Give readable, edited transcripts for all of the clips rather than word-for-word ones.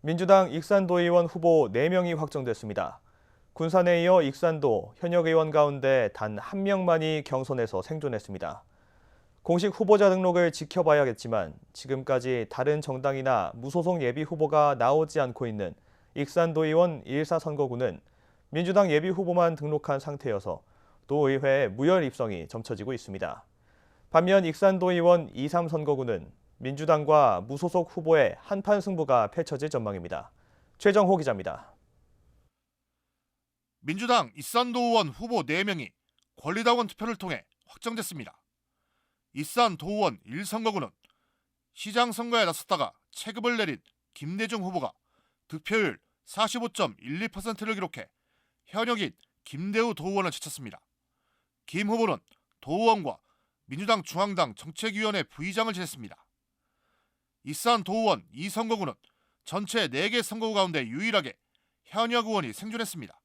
민주당 익산도의원 후보 4명이 확정됐습니다. 군산에 이어 익산도 현역 의원 가운데 단 1명만이 경선에서 생존했습니다. 공식 후보자 등록을 지켜봐야겠지만 지금까지 다른 정당이나 무소속 예비 후보가 나오지 않고 있는 익산도의원 1사 선거구는 민주당 예비 후보만 등록한 상태여서 또 의회의 무혈 입성이 점쳐지고 있습니다. 반면 익산도의원 2, 3 선거구는 민주당과 무소속 후보의 한판 승부가 펼쳐질 전망입니다. 최정호 기자입니다. 민주당 익산도의원 후보 4명이 권리당원 투표를 통해 확정됐습니다. 익산도의원 1선거구는 시장 선거에 나섰다가 체급을 내린 김대중 후보가 득표율 45.12%를 기록해 현역인 김대우 도의원을 제쳤습니다. 김 후보는 도의원과 민주당 중앙당 정책위원회 부의장을 지냈습니다. 익산도의원 2선거구는 전체 4개 선거구 가운데 유일하게 현역 의원이 생존했습니다.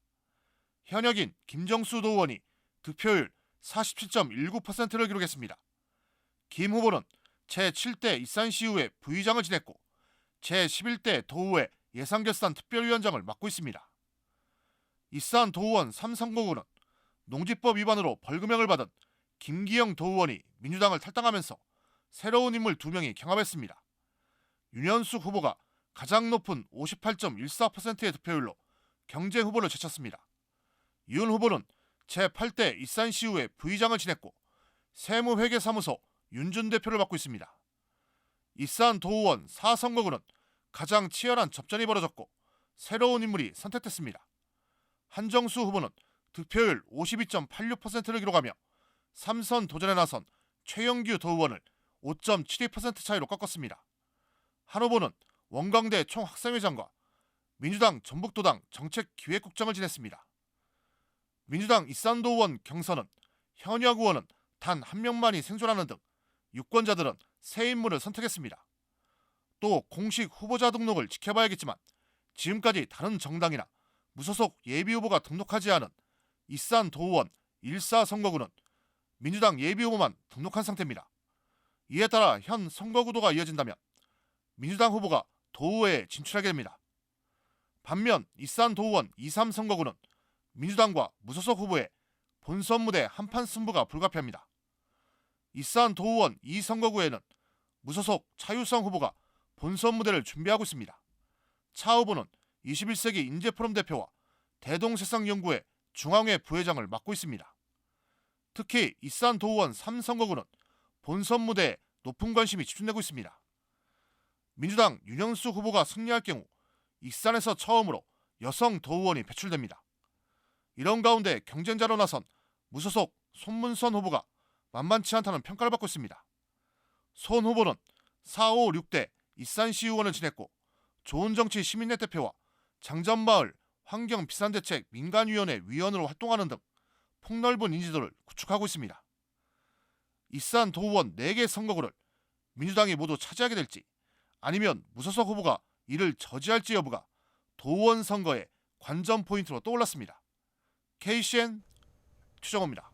현역인 김정수 도의원이 득표율 47.19%를 기록했습니다. 김 후보는 제7대 익산시의회 부의장을 지냈고 제11대 도의회 예산결산 특별위원장을 맡고 있습니다. 익산도의원 3선거구는 농지법 위반으로 벌금형을 받은 김기영 도의원이 민주당을 탈당하면서 새로운 인물 2명이 경합했습니다. 윤현숙 후보가 가장 높은 58.14%의 득표율로 경제 후보를 제쳤습니다. 윤 후보는 제8대 익산시의회 부의장을 지냈고 세무회계사무소 윤준 대표를 맡고 있습니다. 익산도의원 4선거구는 가장 치열한 접전이 벌어졌고 새로운 인물이 선택됐습니다. 한정수 후보는 득표율 52.86%를 기록하며 3선 도전에 나선 최영규 도의원을 5.72% 차이로 꺾었습니다. 한 후보는 원광대 총학생회장과 민주당 전북도당 정책기획국장을 지냈습니다. 민주당 익산도의원 경선은 현역 의원은 단 1명만이 생존하는 등 유권자들은 새 인물을 선택했습니다. 또 공식 후보자 등록을 지켜봐야겠지만 지금까지 다른 정당이나 무소속 예비후보가 등록하지 않은 익산도의원 1사 선거구는 민주당 예비후보만 등록한 상태입니다. 이에 따라 현 선거구도가 이어진다면 민주당 후보가 도의회에 진출하게 됩니다. 반면 익산도의원 2, 3 선거구는 민주당과 무소속 후보의 본선 무대 한판 승부가 불가피합니다. 익산도의원 2 선거구에는 무소속 차유성 후보가 본선 무대를 준비하고 있습니다. 차 후보는 21세기 인재포럼 대표와 대동세상연구회 중앙회 부회장을 맡고 있습니다. 특히 익산도의원 3 선거구는 본선 무대에 높은 관심이 집중되고 있습니다. 민주당 윤영수 후보가 승리할 경우 익산에서 처음으로 여성 도의원이 배출됩니다. 이런 가운데 경쟁자로 나선 무소속 손문선 후보가 만만치 않다는 평가를 받고 있습니다. 손 후보는 4, 5, 6대 익산시의원을 지냈고 좋은정치 시민회 대표와 장전마을 환경비산대책 민간위원회 위원으로 활동하는 등 폭넓은 인지도를 구축하고 있습니다. 익산도의원 4개 선거구를 민주당이 모두 차지하게 될지 아니면 무소속 후보가 이를 저지할지 여부가 도의원 선거의 관전 포인트로 떠올랐습니다. KCN 최정호입니다.